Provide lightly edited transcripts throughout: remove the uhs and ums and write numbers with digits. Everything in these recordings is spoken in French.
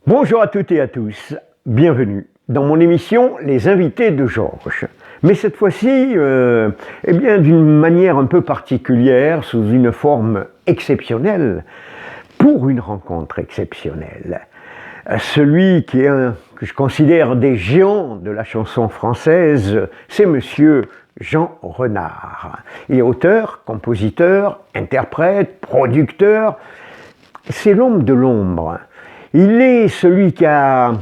Bonjour à toutes et à tous, bienvenue dans mon émission Les invités de Georges. Mais cette fois-ci, d'une manière un peu particulière, sous une forme exceptionnelle, pour une rencontre exceptionnelle. Celui qui est que je considère des géants de la chanson française, c'est monsieur Jean Renard. Il est auteur, compositeur, interprète, producteur. C'est l'homme de l'ombre. Il est celui qui a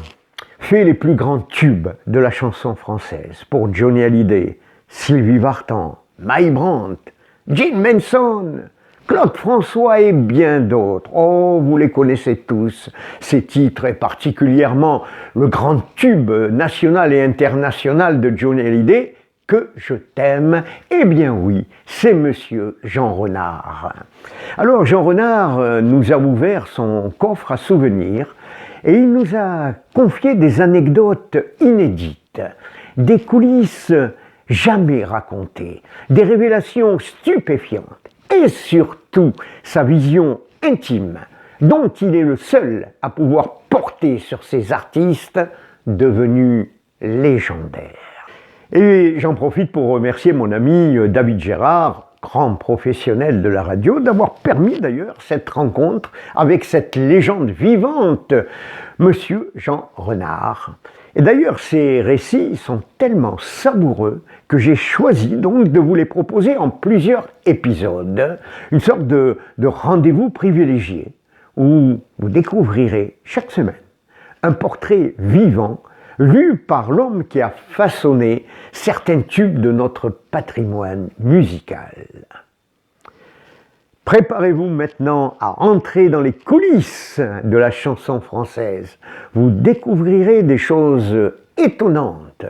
fait les plus grands tubes de la chanson française pour Johnny Hallyday, Sylvie Vartan, Mike Brandt, Jim Manson, Claude François et bien d'autres. Oh, vous les connaissez tous, ces titres, et particulièrement le grand tube national et international de Johnny Hallyday, Que je t'aime. Eh bien oui, c'est monsieur Jean Renard. Alors Jean Renard nous a ouvert son coffre à souvenirs et il nous a confié des anecdotes inédites, des coulisses jamais racontées, des révélations stupéfiantes et surtout sa vision intime dont il est le seul à pouvoir porter sur ces artistes devenus légendaires. Et j'en profite pour remercier mon ami David Gérard, grand professionnel de la radio, d'avoir permis d'ailleurs cette rencontre avec cette légende vivante, monsieur Jean Renard. Et d'ailleurs, ces récits sont tellement savoureux que j'ai choisi donc de vous les proposer en plusieurs épisodes, une sorte de rendez-vous privilégié où vous découvrirez chaque semaine un portrait vivant vu par l'homme qui a façonné certains tubes de notre patrimoine musical. Préparez-vous maintenant à entrer dans les coulisses de la chanson française. Vous découvrirez des choses étonnantes,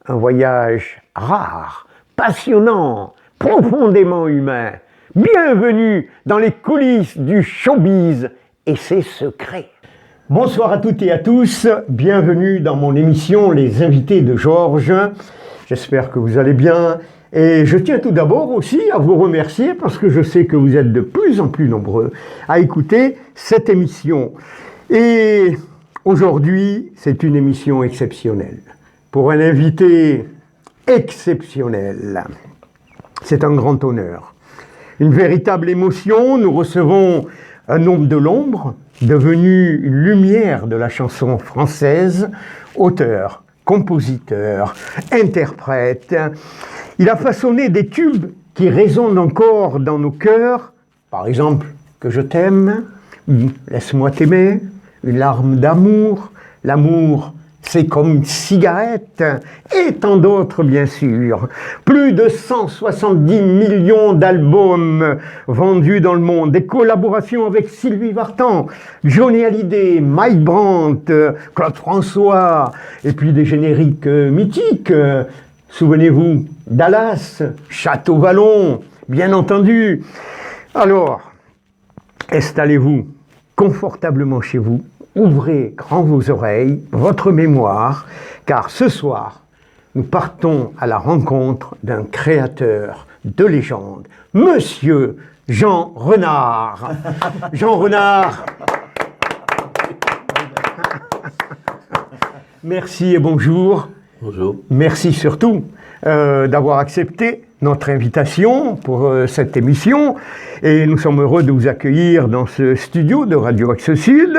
un voyage rare, passionnant, profondément humain. Bienvenue dans les coulisses du showbiz et ses secrets. Bonsoir à toutes et à tous, bienvenue dans mon émission Les invités de Georges. J'espère que vous allez bien et je tiens tout d'abord aussi à vous remercier parce que je sais que vous êtes de plus en plus nombreux à écouter cette émission. Et aujourd'hui, c'est une émission exceptionnelle pour un invité exceptionnel. C'est un grand honneur, une véritable émotion. Nous recevons un homme de l'ombre, devenu une lumière de la chanson française, auteur, compositeur, interprète. Il a façonné des tubes qui résonnent encore dans nos cœurs. Par exemple, Que je t'aime, Laisse-moi t'aimer, Une larme d'amour, L'amour, c'est comme une cigarette, et tant d'autres bien sûr. Plus de 170 millions d'albums vendus dans le monde, des collaborations avec Sylvie Vartan, Johnny Hallyday, Mike Brandt, Claude François, et puis des génériques mythiques. Souvenez-vous, Dallas, Château Vallon, bien entendu. Alors, installez-vous confortablement chez vous. Ouvrez grand vos oreilles, votre mémoire, car ce soir, nous partons à la rencontre d'un créateur de légende, monsieur Jean Renard. Jean Renard. Merci et bonjour. Bonjour. Merci surtout d'avoir accepté notre invitation pour cette émission et nous sommes heureux de vous accueillir dans ce studio de Radio Axe Sud.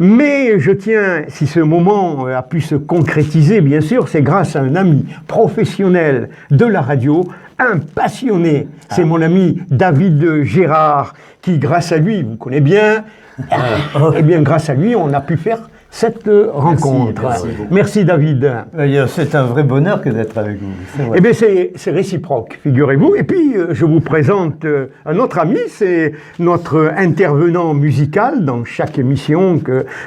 Mais je tiens, si ce moment a pu se concrétiser, bien sûr, c'est grâce à un ami professionnel de la radio, un passionné. C'est mon ami David Gérard qui, grâce à lui, vous connaissez bien, et bien grâce à lui, on a pu faire cette rencontre. Merci David. C'est un vrai bonheur que d'être avec vous. Eh bien c'est réciproque, figurez-vous. Et puis je vous présente un autre ami, c'est notre intervenant musical dans chaque émission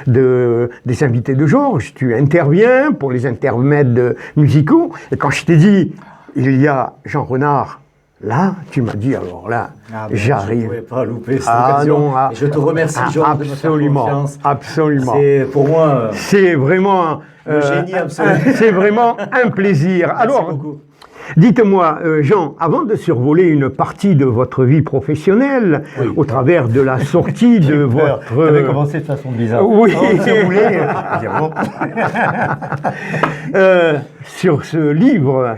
des invités de Georges. Tu interviens pour les intermèdes musicaux. Et quand je t'ai dit, il y a Jean Renard, là, tu m'as dit, alors là, j'arrive. Je ne pouvais pas louper cette occasion. Non, et je te remercie, Georges, de notre confiance. Absolument. C'est pour moi c'est vraiment le génie absolu. C'est vraiment un plaisir. Merci alors, beaucoup. Dites-moi, Jean, avant de survoler une partie de votre vie professionnelle, au travers de la sortie de votre... Vous avez commencé de façon bizarre. Oui. Si vous voulez, sur ce livre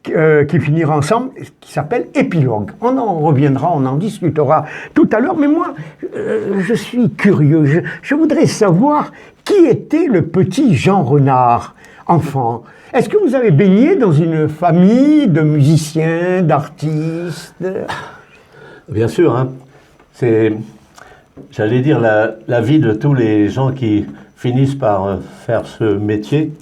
qui finira ensemble, qui s'appelle Épilogue. On en reviendra, on en discutera tout à l'heure, mais moi, je suis curieux. Je voudrais savoir qui était le petit Jean Renard, enfant. Est-ce que vous avez baigné dans une famille de musiciens, d'artistes? Bien sûr, hein. C'est, j'allais dire, la vie de tous les gens qui finissent par faire ce métier,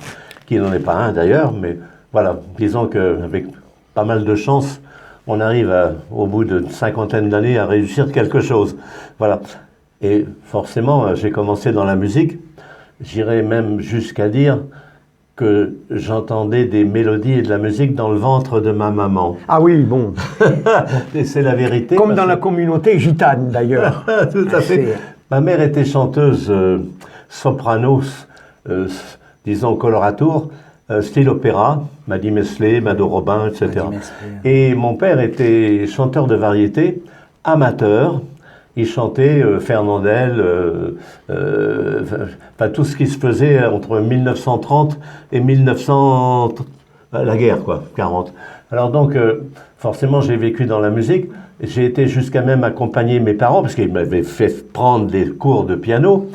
qui n'en est pas un d'ailleurs, mais voilà, disons qu'avec pas mal de chance, on arrive au bout d'une cinquantaine d'années à réussir quelque chose. Voilà. Et forcément, j'ai commencé dans la musique. J'irais même jusqu'à dire que j'entendais des mélodies et de la musique dans le ventre de ma maman. Ah oui, bon. Et c'est la vérité. Comme dans la communauté gitane, d'ailleurs. Tout à fait. Ma mère était chanteuse sopranos, disons coloratour, style opéra, Maddy Messley, Mado Robin, etc. Et mon père était chanteur de variété, amateur. Il chantait Fernandel, enfin tout ce qui se faisait entre 1930 et 1900, la guerre quoi, 40. Alors donc, forcément, j'ai vécu dans la musique. J'ai été jusqu'à même accompagner mes parents, parce qu'ils m'avaient fait prendre des cours de piano.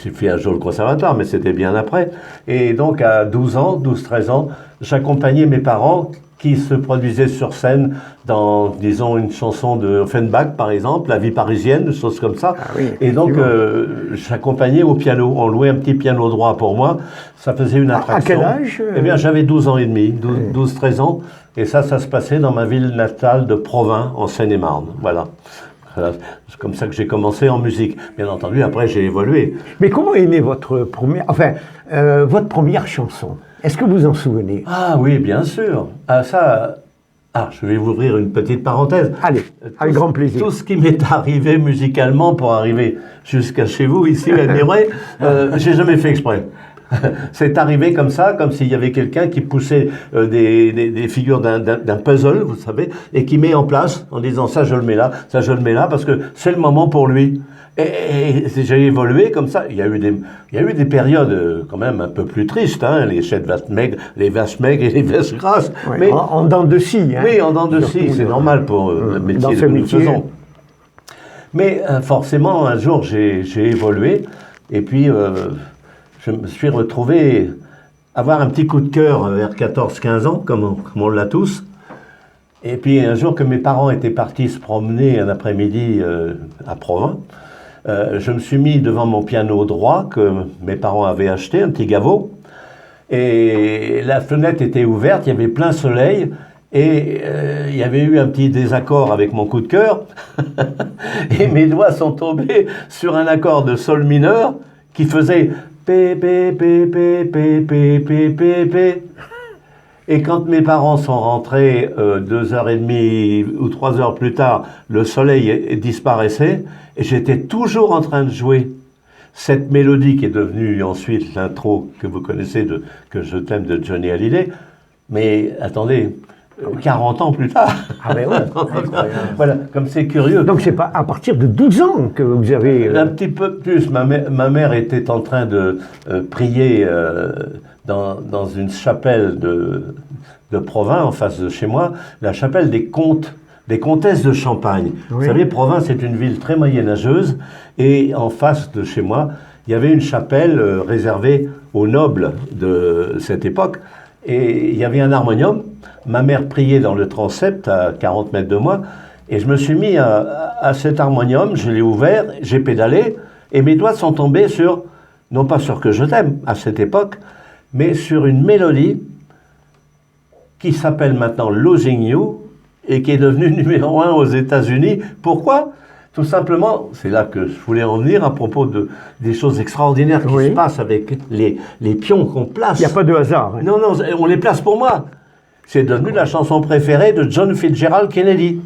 J'ai fait un jour le conservatoire, mais c'était bien après. Et donc, à 12-13 ans, j'accompagnais mes parents qui se produisaient sur scène dans, disons, une chanson de Offenbach, par exemple, La vie parisienne, des choses comme ça. Ah oui, et donc, j'accompagnais au piano. On louait un petit piano droit pour moi. Ça faisait une attraction. À quel âge Eh bien, j'avais 12 ans et demi, 12-13 ans. Et ça se passait dans ma ville natale de Provins, en Seine-et-Marne. Voilà. C'est comme ça que j'ai commencé en musique. Bien entendu, après, j'ai évolué. Mais comment est née votre première chanson? Est-ce que vous en souvenez? Ah oui, bien sûr. Ah, ça... Ah, je vais vous ouvrir une petite parenthèse. Allez, avec grand plaisir. Tout ce qui m'est arrivé musicalement pour arriver jusqu'à chez vous, ici, à Admirer, j'ai jamais fait exprès. C'est arrivé comme ça, comme s'il y avait quelqu'un qui poussait des figures d'un puzzle, vous savez, et qui met en place en disant ça je le mets là, parce que c'est le moment pour lui. Et j'ai évolué comme ça. Il y a eu des périodes quand même un peu plus tristes, hein, les vaches maigres et les vaches grasses. Ouais, mais en dents de scie. Hein, oui, en dents de scie, c'est normal pour le métier que nous faisons. Mais forcément, un jour, j'ai évolué, et puis je me suis retrouvé avoir un petit coup de cœur vers 14-15 ans, comme on l'a tous. Et puis un jour que mes parents étaient partis se promener un après-midi à Provins, je me suis mis devant mon piano droit que mes parents avaient acheté, un petit Gaveau, et la fenêtre était ouverte, il y avait plein soleil, et il y avait eu un petit désaccord avec mon coup de cœur, et mes doigts sont tombés sur un accord de sol mineur qui faisait P, P, P, P, P, P, P, P, P. Et quand mes parents sont rentrés 2h30 ou 3h plus tard, le soleil disparaissait et j'étais toujours en train de jouer cette mélodie qui est devenue ensuite l'intro que vous connaissez de Que je t'aime de Johnny Hallyday. Mais attendez, 40 ans plus tard. Ah ben ouais. Voilà, comme c'est curieux. Donc c'est pas à partir de 12 ans que vous avez... Un petit peu plus. Ma mère était en train de prier dans une chapelle de Provins, en face de chez moi, la chapelle des comtesses de Champagne. Oui. Vous savez, Provins, c'est une ville très moyenâgeuse, et en face de chez moi, il y avait une chapelle réservée aux nobles de cette époque, et il y avait un harmonium. Ma mère priait dans le transept, à 40 mètres de moi, et je me suis mis à cet harmonium, je l'ai ouvert, j'ai pédalé, et mes doigts sont tombés sur, non pas sur Que je t'aime, à cette époque, mais sur une mélodie qui s'appelle maintenant Losing You et qui est devenue numéro 1 aux États-Unis. Pourquoi ? Tout simplement, c'est là que je voulais en venir à propos des choses extraordinaires qui se passent avec les pions qu'on place. Il n'y a pas de hasard. Hein. Non, on les place pour moi. C'est devenu la chanson préférée de John Fitzgerald Kennedy.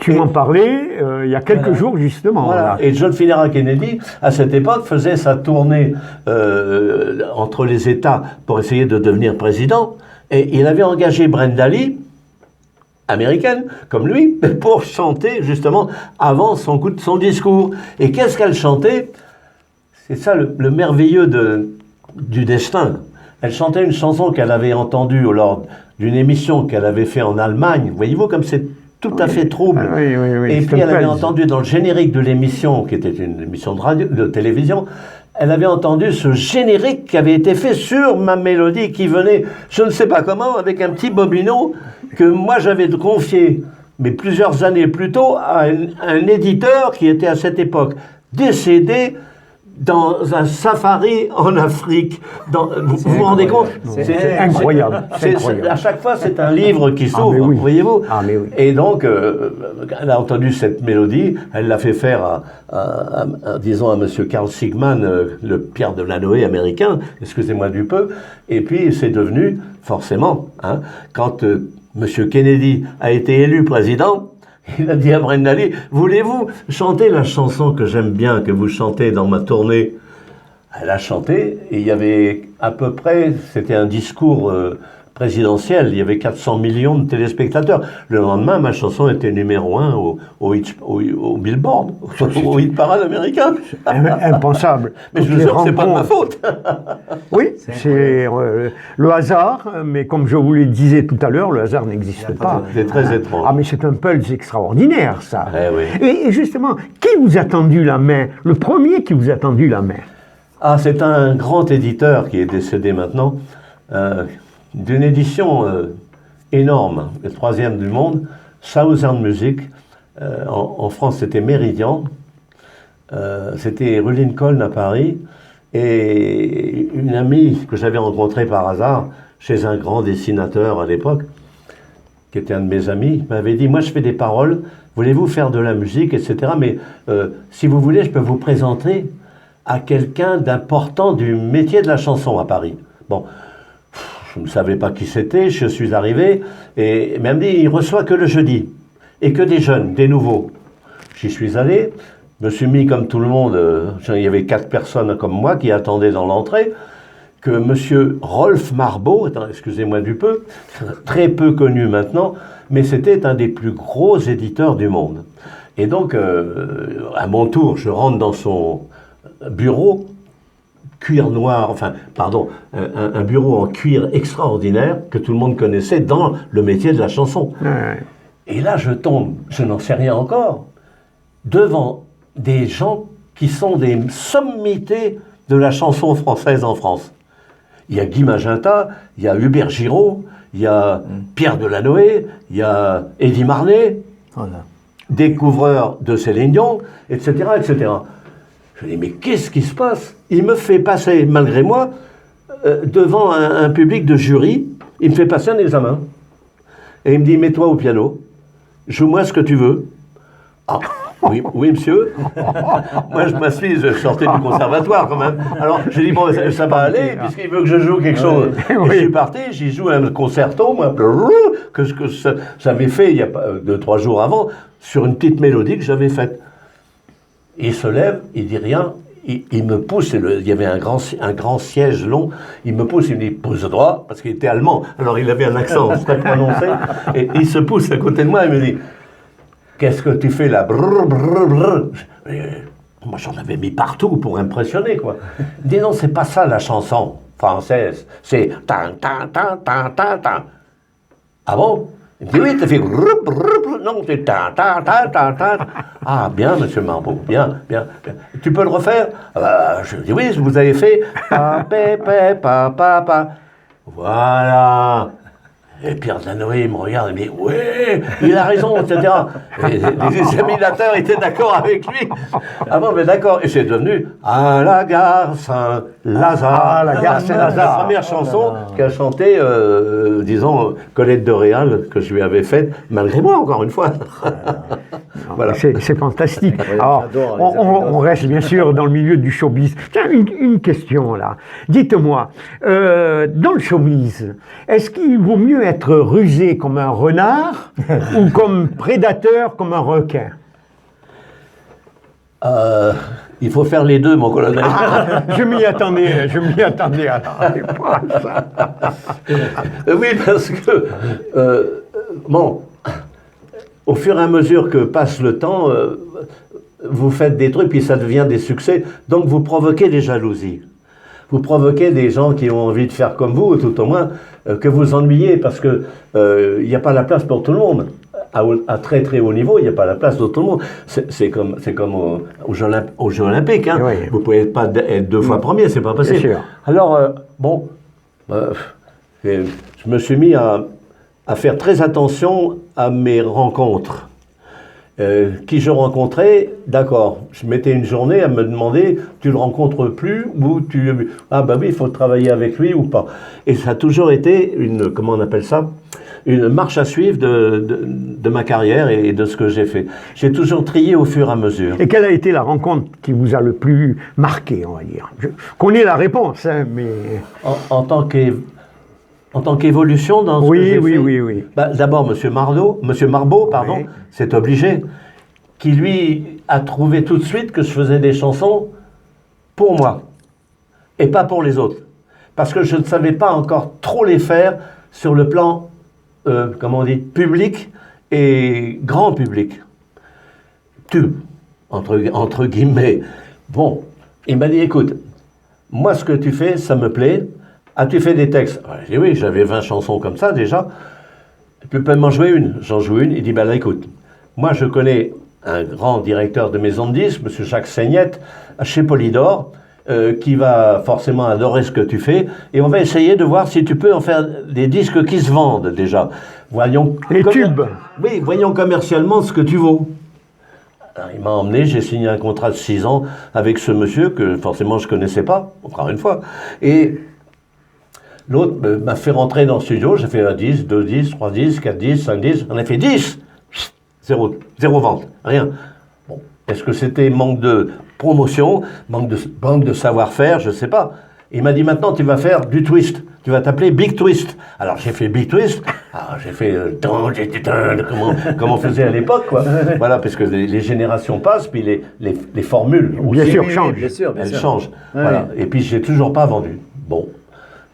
Tu m'en parlais il y a quelques jours, justement. Voilà. Et John Fitzgerald Kennedy, à cette époque, faisait sa tournée entre les États pour essayer de devenir président. Et il avait engagé Brenda Lee, américaine, comme lui, pour chanter justement avant son discours. Et qu'est-ce qu'elle chantait? C'est ça le merveilleux du destin. Elle chantait une chanson qu'elle avait entendue lors d'une émission qu'elle avait fait en Allemagne. Voyez-vous comme c'est tout à fait trouble. Et puis elle avait entendu dans le générique de l'émission, qui était une émission de télévision, elle avait entendu ce générique qui avait été fait sur ma mélodie qui venait, je ne sais pas comment, avec un petit bobino que moi j'avais confié, mais plusieurs années plus tôt, à un éditeur qui était à cette époque décédé dans un safari en Afrique. Vous vous rendez compte? C'est incroyable. À chaque fois, c'est un livre qui s'ouvre, voyez-vous? Et donc, elle a entendu cette mélodie, elle l'a fait faire disons, à M. Carl Sigman, le Pierre de Lanoë américain, excusez-moi du peu, et puis c'est devenu, forcément, quand M. Kennedy a été élu président, il a dit à Brenda Lee, voulez-vous chanter la chanson que j'aime bien, que vous chantez dans ma tournée? Elle a chanté, et il y avait à peu près, c'était un discours présidentiel, il y avait 400 millions de téléspectateurs. Le lendemain, ma chanson était numéro 1 au Billboard, au hit parade américain. Impensable. Mais je vous jure, c'est pas de ma faute. Oui, c'est le hasard, mais comme je vous le disais tout à l'heure, le hasard n'existe pas. C'est très étrange. Ah, mais c'est un pulse extraordinaire, ça. Oui. Et justement, qui vous a tendu la main? Le premier qui vous a tendu la main? Ah, c'est un grand éditeur qui est décédé maintenant, d'une édition énorme, le 3e du monde, Southern Music. En France, c'était Méridian. C'était rue Lincoln à Paris. Et une amie que j'avais rencontrée par hasard chez un grand dessinateur à l'époque, qui était un de mes amis, m'avait dit, moi je fais des paroles, voulez-vous faire de la musique, etc. Mais si vous voulez, je peux vous présenter à quelqu'un d'important du métier de la chanson à Paris. Bon, je ne savais pas qui c'était, je suis arrivé, et même dit, il reçoit que le jeudi, et que des jeunes, des nouveaux. J'y suis allé, me suis mis comme tout le monde, il y avait 4 personnes comme moi qui attendaient dans l'entrée, que M. Rolf Marbeau, excusez-moi du peu, très peu connu maintenant, mais c'était un des plus gros éditeurs du monde. Et donc, à mon tour, je rentre dans son bureau, cuir noir, un bureau en cuir extraordinaire que tout le monde connaissait dans le métier de la chanson. Et là, je tombe, je n'en sais rien encore, devant des gens qui sont des sommités de la chanson française en France. Il y a Guy Magenta, il y a Hubert Giraud, il y a Pierre Delanoë, il y a Eddie Marnet, découvreur de Céline Dion, etc., etc. Je dis, mais qu'est-ce qui se passe? Il me fait passer, malgré moi, devant un public de jury, il me fait passer un examen. Et il me dit, mets-toi au piano, joue-moi ce que tu veux. Ah, oui, monsieur. Moi, je m'assis, je sortais du conservatoire quand même. Alors, j'ai dit, bon, ça va aller, puisqu'il veut que je joue quelque chose. Et je suis parti, j'y joue un concerto, moi, que j'avais fait il y a 2-3 jours avant, sur une petite mélodie que j'avais faite. Il se lève, il dit rien, il me pousse, il y avait un grand siège long, il me pousse, il me dit, pousse droit, parce qu'il était allemand, alors il avait un accent très prononcé, et il se pousse à côté de moi, et me dit, qu'est-ce que tu fais là? Brrr, brrr, brrr. Moi j'en avais mis partout pour impressionner, quoi. Il dit, non, c'est pas ça la chanson française, c'est tan, tan, tan, tan, tan, tan. Ah bon? Il me dit, oui, tu fait non, c'est ta, ta, ta, ta, ta. Ah, bien, monsieur Marbeau, bien, bien, bien. Tu peux le refaire? Je dis, oui, vous avez fait pa, pa, pa, pa, pa, pa. Voilà. Et Pierre Delanoë, il me regarde, il me dit, oui, il a raison, etc. Et les examinateurs étaient d'accord avec lui. Ah bon, mais d'accord. Et c'est devenu à la gare Saint-Lazare. Ah, la gare Saint-Lazare. La première chanson qu'a chantée, disons, Colette de Réal, que je lui avais faite, malgré moi, encore une fois. Voilà. C'est fantastique. Alors, on reste bien sûr dans le milieu du showbiz. Tiens, une question là. Dites-moi, dans le showbiz, est-ce qu'il vaut mieux être rusé comme un renard ou comme prédateur comme un requin? Il faut faire les deux, mon colonel. Je m'y attendais à la réponse. Oui, parce que, bon, au fur et à mesure que passe le temps, vous faites des trucs, puis ça devient des succès. Donc vous provoquez des jalousies. Vous provoquez des gens qui ont envie de faire comme vous, ou tout au moins que vous ennuyez, parce que il n'y a pas la place pour tout le monde. À très très haut niveau, il n'y a pas la place pour tout le monde. C'est comme aux Jeux Olympiques. Hein. Oui. Vous ne pouvez pas être 2 fois premier, c'est pas possible. Bien sûr. Alors, je me suis mis à faire très attention à mes rencontres. Qui je rencontrais, d'accord, je mettais une journée à me demander, tu le rencontres plus ou tu... Ah ben oui, il faut travailler avec lui ou pas. Et ça a toujours été une, comment on appelle ça, une marche à suivre de ma carrière et de ce que j'ai fait. J'ai toujours trié au fur et à mesure. Et quelle a été la rencontre qui vous a le plus marqué, on va dire? Je connais la réponse, hein, mais... En tant qu'évolution dans ce que j'ai fait. Oui. Bah, d'abord, Monsieur Marbeau, pardon, Oui. c'est obligé, qui lui a trouvé tout de suite que je faisais des chansons pour moi et pas pour les autres. Parce que je ne savais pas encore trop les faire sur le plan, comment on dit, public et grand public. Tube, entre guillemets. Bon, il m'a dit, écoute, moi ce que tu fais, ça me plaît. As-tu fait des textes? J'ai dit oui, j'avais 20 chansons comme ça déjà. Tu peux m'en jouer une? J'en joue une. Il dit, ben là, écoute, moi je connais un grand directeur de maison de disques, M. Jacques Seignette, chez Polydor, qui va forcément adorer ce que tu fais, et on va essayer de voir si tu peux en faire des disques qui se vendent déjà. Voyons... Les tubes. Oui, voyons commercialement ce que tu vaux. Alors, il m'a emmené, j'ai signé un contrat de 6 ans avec ce monsieur que forcément je ne connaissais pas, encore une fois, et... L'autre m'a fait rentrer dans le studio, j'ai fait 1 10, 2 10, 3 10, 4 10, 5 10, on a fait 10. Zéro vente, rien. Bon, est-ce que c'était manque de promotion, manque de savoir-faire, je ne sais pas. Il m'a dit maintenant tu vas faire du twist, tu vas t'appeler Big Twist. Alors j'ai fait Big Twist, alors j'ai fait comme on faisait à l'époque, quoi. Voilà, parce que les générations passent, puis les formules aussi, Bien sûr, changent. Bien sûr. elles changent. Voilà. Et puis j'ai toujours pas vendu. Bon.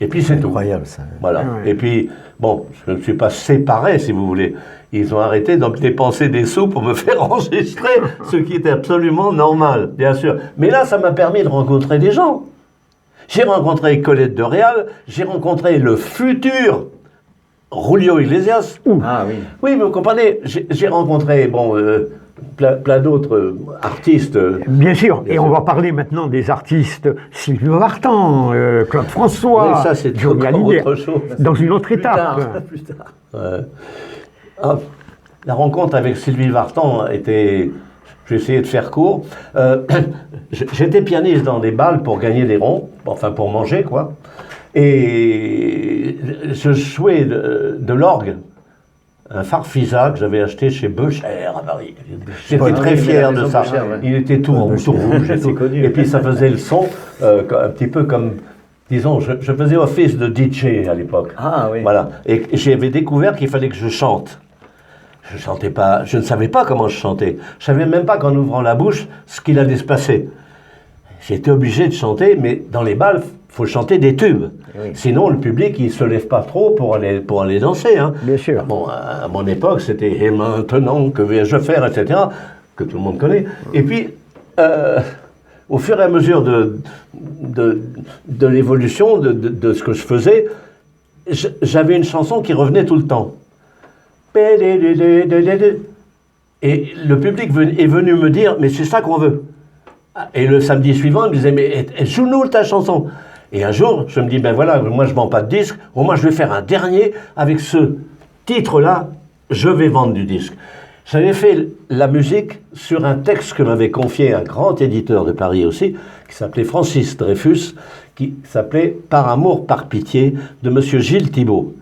Et puis c'est tout. Incroyable ça. Voilà. Ouais. Et puis, bon, je ne me suis pas séparé, si vous voulez. Ils ont arrêté de dépenser des sous pour me faire enregistrer, ce qui était absolument normal, bien sûr. Mais là, ça m'a permis de rencontrer des gens. J'ai rencontré Colette de Réal, j'ai rencontré le futur Julio Iglesias. Ah oui. Oui, mais vous comprenez, j'ai rencontré, bon, plein d'autres artistes. Bien sûr, et on va parler maintenant des artistes Sylvie Vartan, Claude François, Oui, ça, c'est Johnny encore Hallyday, autre chose. dans une autre étape. Plus tard. La rencontre avec Sylvie Vartan était... Je vais essayer de faire court. J'étais pianiste dans des bals pour gagner des ronds, enfin pour manger, quoi. Et je jouais de l'orgue, un Farfisa que j'avais acheté chez Becher à Paris. J'étais très fier de ça. Becher, ouais. Il était tout rouge et tout. connu. Et puis ça faisait le son un petit peu comme... Disons, je faisais office de DJ à l'époque. Ah oui. Voilà. Et j'avais découvert qu'il fallait que je chante. Je chantais pas, je ne savais pas comment je chantais. Je savais même pas qu'en ouvrant la bouche, ce qu'il allait se passer. J'étais obligé de chanter, mais dans les bals, faut chanter des tubes. Oui. Sinon, le public, il se lève pas trop pour aller danser. Hein. Bien sûr. Bon, à mon époque, c'était « Et maintenant, que vais-je faire ?» etc., que tout le monde connaît. Et puis, au fur et à mesure de l'évolution de ce que je faisais, j'avais une chanson qui revenait tout le temps. Et le public est venu me dire, mais c'est ça qu'on veut. Et le samedi suivant, il me disait, mais joue-nous ta chanson. Et un jour, je me dis, ben voilà, moi je ne vends pas de disque, au moins je vais faire un dernier avec ce titre-là, je vais vendre du disque. J'avais fait la musique sur un texte que m'avait confié un grand éditeur de Paris aussi, qui s'appelait Francis Dreyfus, qui s'appelait Par amour, par pitié, de monsieur Gilles Thibault,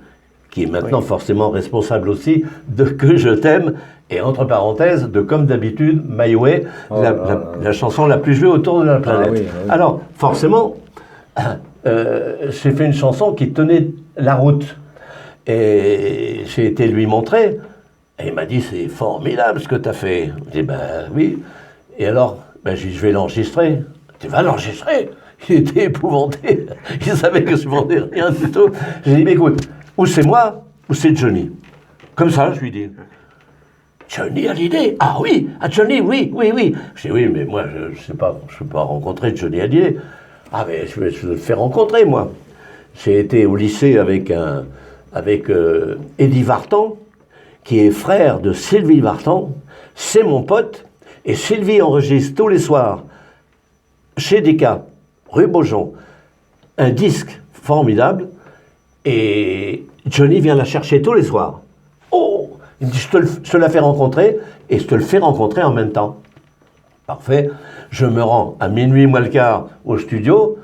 qui est maintenant forcément responsable aussi de Que je t'aime, et entre parenthèses, de Comme d'habitude, My Way, la chanson la plus jouée autour de la planète. oui. Alors, forcément, j'ai fait une chanson qui tenait la route. Et j'ai été lui montrer, et il m'a dit, c'est formidable ce que tu as fait. J'ai dit, ben oui. Et alors, ben, j'ai dit, je vais l'enregistrer. Tu vas l'enregistrer? Il était épouvanté. Il savait que je ne vendais rien du tout. J'ai dit, mais écoute, ou c'est moi, ou c'est Johnny. Comme ça, je lui dis. Johnny Hallyday? Ah oui, Johnny, oui. Je dis oui, mais moi, je ne sais pas, je ne peux pas rencontrer Johnny Hallyday. Ah, mais je vais le faire rencontrer, moi. J'ai été au lycée avec Eddie Vartan, qui est frère de Sylvie Vartan. C'est mon pote. Et Sylvie enregistre tous les soirs, chez Decca, rue Beaujon, un disque formidable. Et Johnny vient la chercher tous les soirs. Oh! Il me dit, je te la fais rencontrer, et je te le fais rencontrer en même temps. Parfait. Je me rends à minuit moins le quart au studio.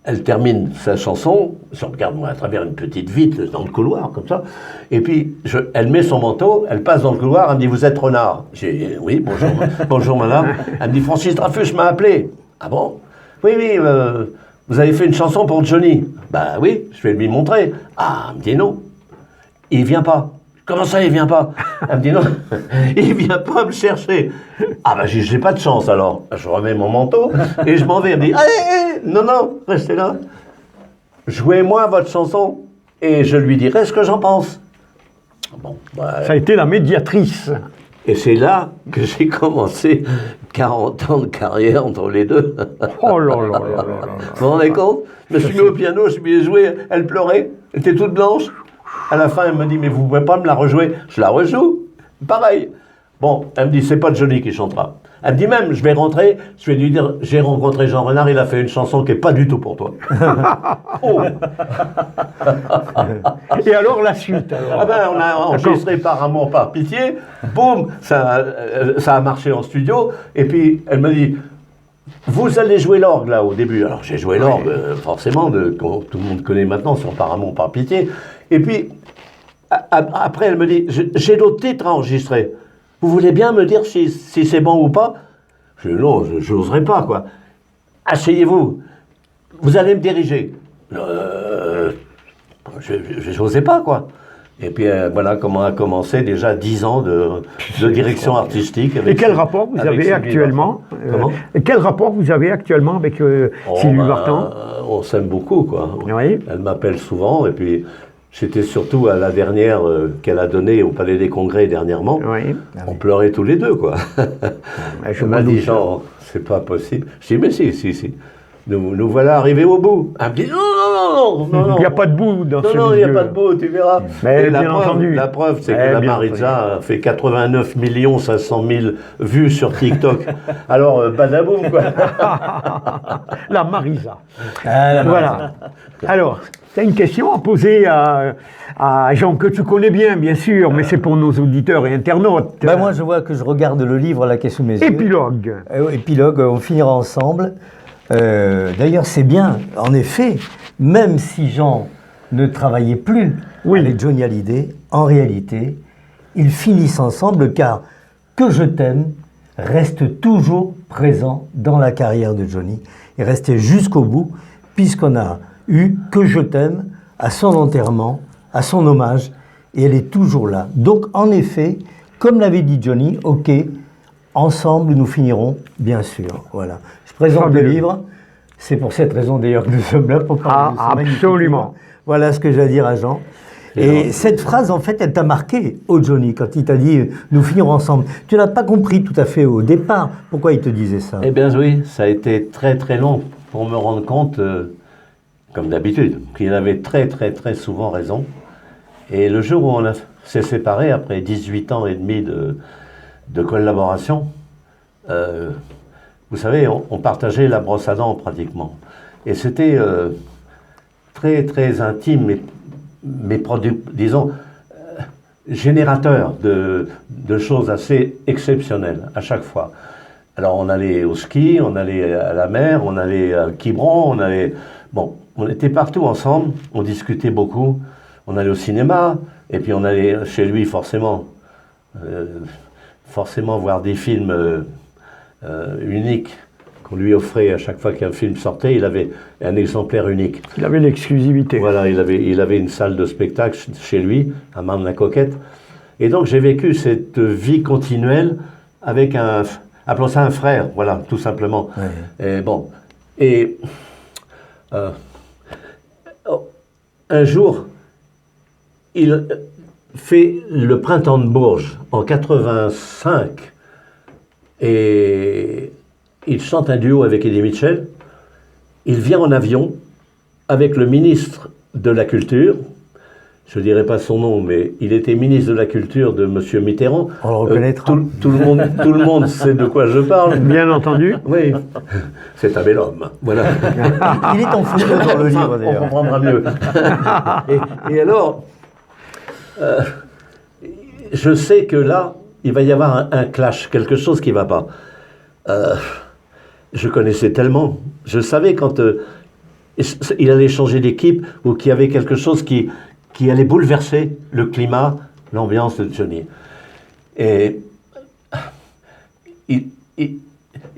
Elle termine sa chanson. Je regarde moi à travers une petite vitre dans le couloir, comme ça. Et puis, elle met son manteau, elle passe dans le couloir, elle me dit, vous êtes Renard? J'ai dit, oui, bonjour, bonjour madame. Elle me dit, Francis Dreyfus m'a appelé. Ah bon? Oui, vous avez fait une chanson pour Johnny? Ben oui, je vais lui montrer. Ah, elle me dit non. Il vient pas. Comment ça, il vient pas? Elle me dit non, il vient pas me chercher. Ah ben j'ai pas de chance alors. Je remets mon manteau et je m'en vais. Elle me dit, allez, non, restez là. Jouez-moi votre chanson et je lui dirai ce que j'en pense. Bon, ça a été la médiatrice. Et c'est là que j'ai commencé 40 ans de carrière entre les deux. Oh là là. Vous vous rendez compte? Je me suis mis au piano, je lui ai joué, elle pleurait, elle était toute blanche. À la fin, elle me dit, mais vous ne pouvez pas me la rejouer? Je la rejoue, pareil. Bon, elle me dit, c'est pas Johnny qui chantera. Elle me dit même, je vais rentrer, je vais lui dire, j'ai rencontré Jean Renard, il a fait une chanson qui n'est pas du tout pour toi. Oh. Et alors la suite alors? Ah ben, on a enregistré Par amour, par pitié, boum, ça a marché en studio, et puis elle me dit, vous allez jouer l'orgue là au début. Alors j'ai joué l'orgue, forcément, que tout le monde connaît maintenant sur Par amour, par pitié. Et puis, après elle me dit, j'ai d'autres titres à enregistrer. Vous voulez bien me dire si c'est bon ou pas? Je dis non, je n'oserais pas, quoi. Asseyez-vous. Vous allez me diriger. Je n'osais pas, quoi. Et puis voilà comment a commencé déjà 10 ans de direction artistique. Et quel rapport vous avez actuellement? Quel rapport vous avez actuellement avec Sylvie Vartan? On s'aime beaucoup, quoi. Oui. Elle m'appelle souvent, et puis j'étais surtout à la dernière qu'elle a donnée au Palais des Congrès dernièrement. Oui. On pleurait tous les deux, quoi. Je m'a dit, Jean, c'est pas possible. Je dis, mais si. Nous voilà arrivés au bout. Elle me dit, non. Il n'y a pas de bout dans ce milieu. Non, il n'y a pas de bout, tu verras. Mais bien entendu. La preuve, c'est que la Marisa a fait 89 500 000 vues sur TikTok. Alors, badaboum, quoi. La Marisa. Voilà. Alors, tu as une question à poser à Jean, que tu connais bien sûr, mais c'est pour nos auditeurs et internautes. Ben moi, je vois que je regarde le livre là qui est sous mes yeux. Épilogue. Épilogue, on finira ensemble. D'ailleurs, c'est bien, en effet, même si Jean ne travaillait plus avec Johnny Hallyday, en réalité, ils finissent ensemble car Que je t'aime reste toujours présent dans la carrière de Johnny. Il restait jusqu'au bout, puisqu'on a eu Que je t'aime à son enterrement, à son hommage, et elle est toujours là. Donc, en effet, comme l'avait dit Johnny, ok, ensemble nous finirons, bien sûr. Voilà. Je présente le livre. C'est pour cette raison d'ailleurs que nous sommes là pour parler de ce magnifique livre. Voilà ce que j'ai à dire à Jean. Et cette phrase, en fait, elle t'a marqué, Johnny, quand il t'a dit « nous finirons ensemble ». Tu n'as pas compris tout à fait au départ pourquoi il te disait ça. Eh bien oui, ça a été très très long pour me rendre compte, comme d'habitude, qu'il avait très souvent raison. Et le jour où on s'est séparés, après 18 ans et demi de collaboration, vous savez, on partageait la brosse à dents pratiquement. Et c'était très intime, mais disons, générateur de choses assez exceptionnelles à chaque fois. Alors on allait au ski, on allait à la mer, on allait à Quiberon, on était partout ensemble, on discutait beaucoup, on allait au cinéma, et puis on allait chez lui forcément voir des films uniques qu'on lui offrait à chaque fois qu'un film sortait. Il avait un exemplaire unique. Il avait l'exclusivité. Voilà, il avait une salle de spectacle chez lui, à Marne-la-Coquette. Et donc j'ai vécu cette vie continuelle avec appelons ça un frère, voilà, tout simplement. Ouais. Et un jour, fait le Printemps de Bourges en 85 et il chante un duo avec Eddie Mitchell. Il vient en avion avec le ministre de la Culture. Je ne dirai pas son nom, mais il était ministre de la Culture de M. Mitterrand. On le reconnaîtra. Tout le monde sait de quoi je parle. Bien entendu. Oui, c'est un bel homme. Voilà. Il est en photo dans le livre, On d'ailleurs. comprendra mieux. et alors, je sais que là, il va y avoir un clash, quelque chose qui ne va pas. Je connaissais tellement. Je savais quand il allait changer d'équipe ou qu'il y avait quelque chose qui allait bouleverser le climat, l'ambiance de Johnny. Et il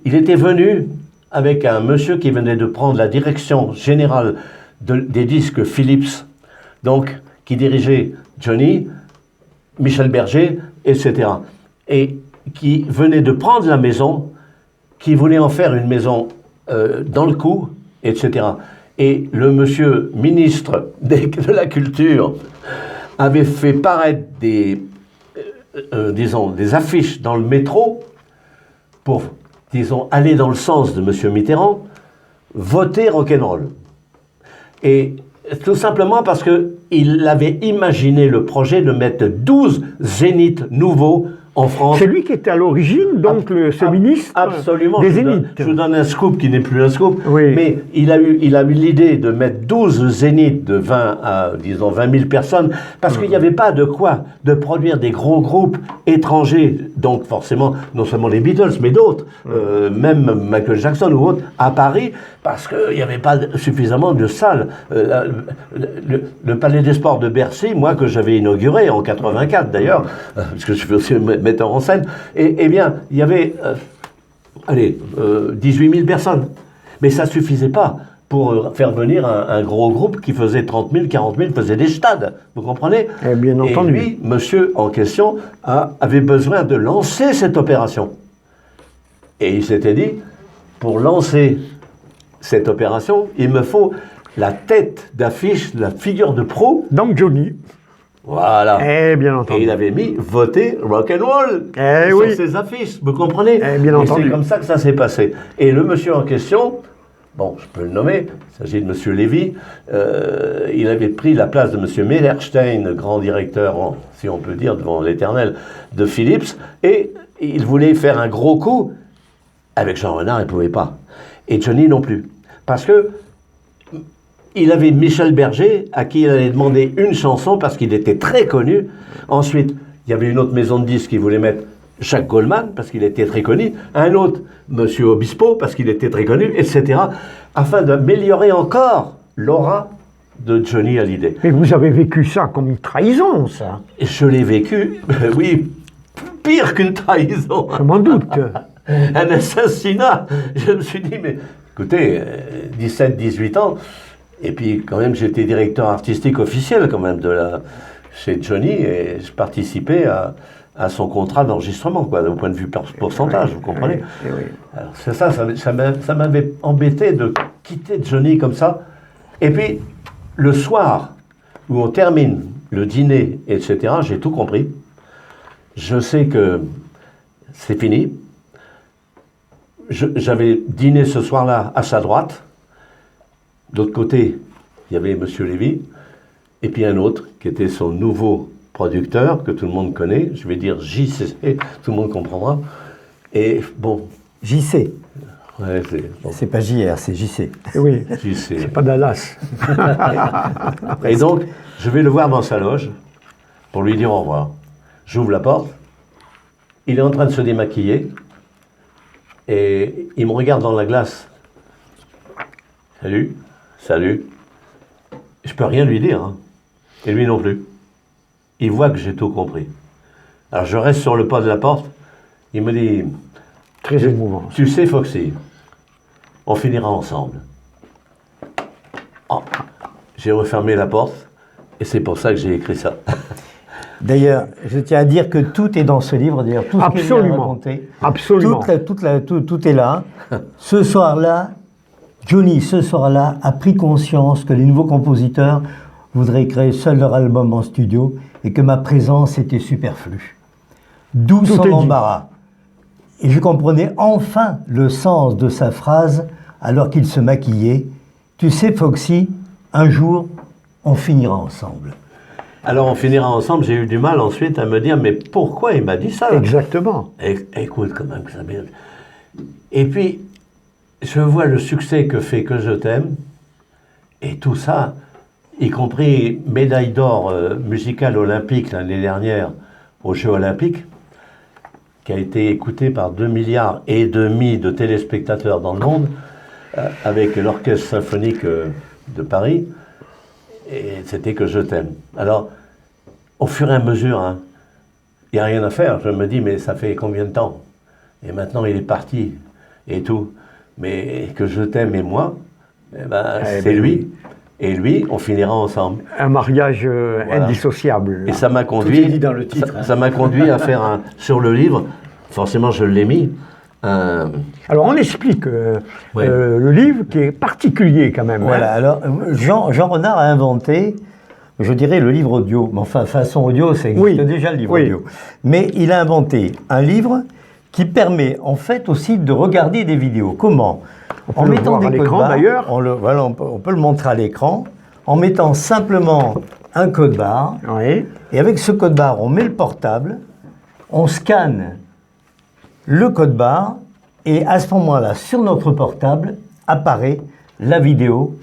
était venu avec un monsieur qui venait de prendre la direction générale des disques Philips, donc qui dirigeait Johnny, Michel Berger, etc. Et qui venait de prendre la maison, qui voulait en faire une maison dans le coup, etc. Et le monsieur ministre de la Culture avait fait paraître des affiches dans le métro pour, aller dans le sens de monsieur Mitterrand, voter rock'n'roll. Et tout simplement parce qu'il avait imaginé le projet de mettre 12 zéniths nouveaux en France. C'est lui qui était à l'origine, donc, ce ministre absolument, des Zéniths. Je vous donne un scoop qui n'est plus un scoop, Oui. mais il a eu l'idée de mettre 12 zéniths de 20 à, disons, 20 000 personnes, parce qu'il n'y avait pas de quoi de produire des gros groupes étrangers, donc forcément, non seulement les Beatles, mais d'autres, même Michael Jackson ou autres, à Paris, parce qu'il n'y avait pas suffisamment de salles. Le Palais des Sports de Bercy, moi, que j'avais inauguré en 84 d'ailleurs, parce que je suis aussi metteur en scène, eh bien, il y avait 18 000 personnes. Mais ça ne suffisait pas pour faire venir un gros groupe qui faisait 30 000, 40 000, faisait des stades, vous comprenez? Bien entendu. Et lui, monsieur en question, avait besoin de lancer cette opération. Et il s'était dit, pour lancer cette opération, il me faut la tête d'affiche, la figure de proue. Donc Johnny. Voilà. Bien entendu. Et il avait mis voter rock'n'roll sur oui. ses affiches, vous comprenez? Bien entendu. Et c'est comme ça que ça s'est passé. Et le monsieur en question, bon, je peux le nommer, il s'agit de monsieur Lévy, il avait pris la place de monsieur Mellerstein, grand directeur, si on peut dire, devant l'éternel, de Philips, et il voulait faire un gros coup. Avec Jean Renard, il ne pouvait pas. Et Johnny non plus. Parce que il avait Michel Berger, à qui il allait demander une chanson, parce qu'il était très connu. Ensuite, il y avait une autre maison de disques qui voulait mettre Jacques Goldman, parce qu'il était très connu. Un autre, monsieur Obispo, parce qu'il était très connu, etc. Afin d'améliorer encore l'aura de Johnny Hallyday. Mais vous avez vécu ça comme une trahison, ça. Et je l'ai vécu, oui, pire qu'une trahison. Je m'en doute. Un assassinat. Je me suis dit, mais écoutez, 17, 18 ans, et puis quand même j'étais directeur artistique officiel quand même chez Johnny, et je participais à son contrat d'enregistrement, quoi, au point de vue pourcentage, vous comprenez? Oui. Alors c'est ça m'avait embêté de quitter Johnny comme ça. Et puis, le soir où on termine le dîner, etc., j'ai tout compris. Je sais que c'est fini. J'avais dîné ce soir-là à sa droite. De l'autre côté, il y avait M. Lévy. Et puis un autre, qui était son nouveau producteur, que tout le monde connaît. Je vais dire JC, tout le monde comprendra. Et bon... JC. Ouais, c'est pas JR, c'est JC. Oui, JC. c'est pas Dallas. Et donc, je vais le voir dans sa loge pour lui dire au revoir. J'ouvre la porte. Il est en train de se démaquiller. Et il me regarde dans la glace. Salut, salut. Je peux rien lui dire, hein. Et lui non plus. Il voit que j'ai tout compris. Alors je reste sur le pas de la porte. Il me dit... Très émouvant. Tu sais, Foxy, on finira ensemble. Oh, j'ai refermé la porte et c'est pour ça que j'ai écrit ça. D'ailleurs, je tiens à dire que tout est dans ce livre, d'ailleurs, tout ce qu'il vient de raconter. Absolument. Tout est là. Ce soir-là, Johnny, ce soir-là, a pris conscience que les nouveaux compositeurs voudraient créer seuls leur album en studio et que ma présence était superflue. D'où Tout son est dit. embarras. Et je comprenais enfin le sens de sa phrase alors qu'il se maquillait. Tu sais, Foxy, un jour, on finira ensemble. Alors on finira ensemble, j'ai eu du mal ensuite à me dire, mais pourquoi il m'a dit ça? Exactement. Écoute, quand même, ça bien. Et puis, je vois le succès que fait Que je t'aime, et tout ça, y compris médaille d'or musicale olympique l'année dernière aux Jeux Olympiques, qui a été écouté par 2,5 milliards de téléspectateurs dans le monde, avec l'Orchestre Symphonique de Paris, et c'était Que je t'aime. Alors, au fur et à mesure, il n'y a rien à faire. Je me dis, mais ça fait combien de temps? Et maintenant, il est parti, et tout. Mais Que je t'aime et moi, c'est lui. Et lui, on finira ensemble. Un mariage Voilà. indissociable. Et ça m'a conduit, Tout est dit dans le titre, ça m'a conduit à faire sur le livre, forcément je l'ai mis, Alors on explique Ouais. le livre qui est particulier quand même. Voilà, hein. alors Jean Renard a inventé, je dirais, le livre audio. Mais enfin, façon audio, ça existe Oui, déjà, le livre oui. audio. Mais il a inventé un livre qui permet en fait aussi de regarder des vidéos. Comment? On peut le voir à l'écran, barres, d'ailleurs. voilà, on peut le montrer à l'écran, en mettant simplement un code barre. Oui. Et avec ce code barre, on met le portable, on scanne le code barre, et à ce moment-là, sur notre portable, apparaît la vidéo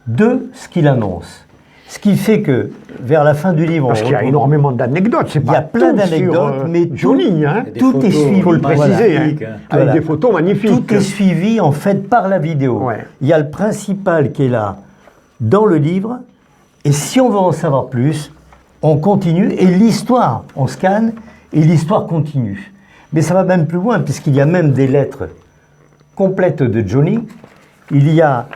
de ce qu'il annonce. Ce qui fait que, vers la fin du livre, Parce on qu'il y a retrouve- énormément d'anecdotes. C'est il y a pas plein tout d'anecdotes, sur, mais tout- Johnny, hein. Des tout photos, est suivi. Il faut le préciser, hein, magnifiques, avec Voilà. des photos magnifiques. Tout est suivi en fait par la vidéo. Ouais. Il y a le principal qui est là dans le livre, et si on veut en savoir plus, on continue, et l'histoire, on scanne, et l'histoire continue. Mais ça va même plus loin, puisqu'il y a même des lettres complètes de Johnny. Il y a...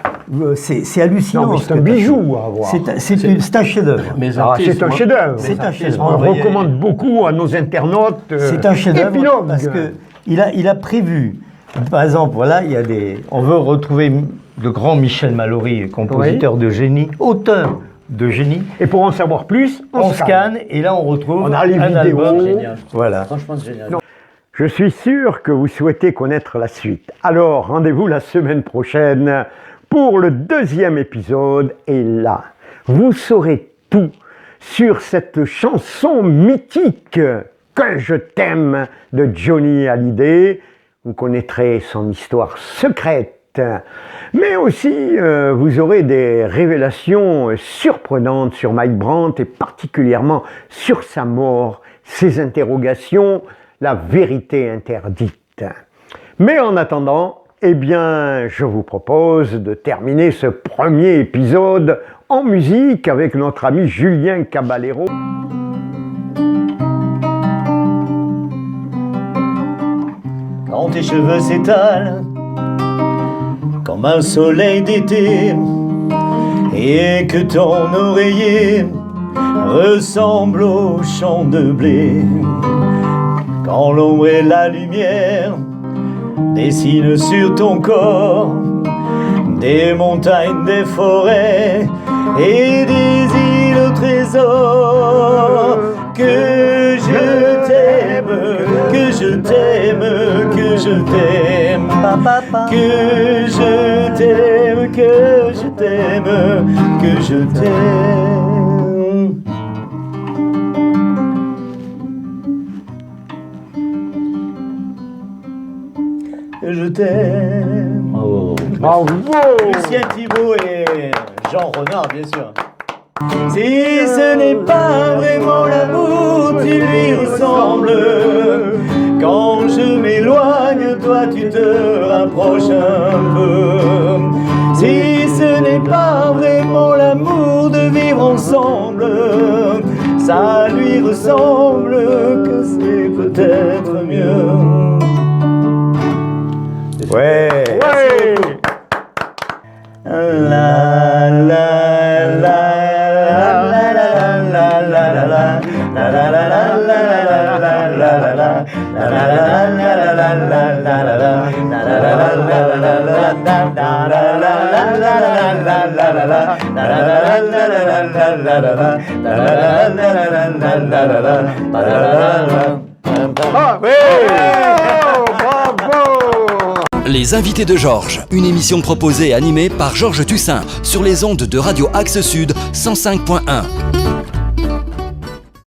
c'est hallucinant. Non, mais ce c'est un que t'as bijou fait. à voir. C'est un chef-d'œuvre. mes Ah, artistes, c'est un moi- chef-d'œuvre. C'est un chef-d'œuvre. On le Envoyé- recommande beaucoup à nos internautes. C'est un chef-d'œuvre épilogue. parce que il a prévu. Par exemple, voilà, il y a on veut retrouver le grand Michel Mallory, compositeur de génie, auteur de génie. Et pour en savoir plus, On scanne et là on retrouve On a les un vidéos. album. Génial. Voilà. Franchement, c'est génial. Non. Je suis sûr que vous souhaitez connaître la suite. Alors, rendez-vous la semaine prochaine pour le 2e épisode. Et là, vous saurez tout sur cette chanson mythique Que je t'aime de Johnny Hallyday. Vous connaîtrez son histoire secrète. Mais aussi, vous aurez des révélations surprenantes sur Mike Brandt et particulièrement sur sa mort, ses interrogations, la vérité interdite. Mais en attendant, eh bien, je vous propose de terminer ce premier épisode en musique avec notre ami Julien Caballero. Quand tes cheveux s'étalent comme un soleil d'été et que ton oreiller ressemble au champ de blé, quand l'ombre et la lumière dessinent sur ton corps des montagnes, des forêts et des îles au trésor, que je t'aime, que je t'aime, que je t'aime, que je t'aime, que je t'aime, que je t'aime. Que je t'aime. Bravo. Bravo! Lucien Thibault et Jean Renard, bien sûr. Si ce n'est pas vraiment l'amour, tu lui ressembles. Quand je m'éloigne, toi tu te rapproches un peu. Si ce n'est pas vraiment l'amour de vivre ensemble, ça lui ressemble, que c'est peut-être mieux. Ouais. Ouais! La la la la la la la la la la la Ah oui. Bravo. Les invités de Georges, une émission proposée et animée par Georges Toussaint sur les ondes de Radio Axe Sud 105.1.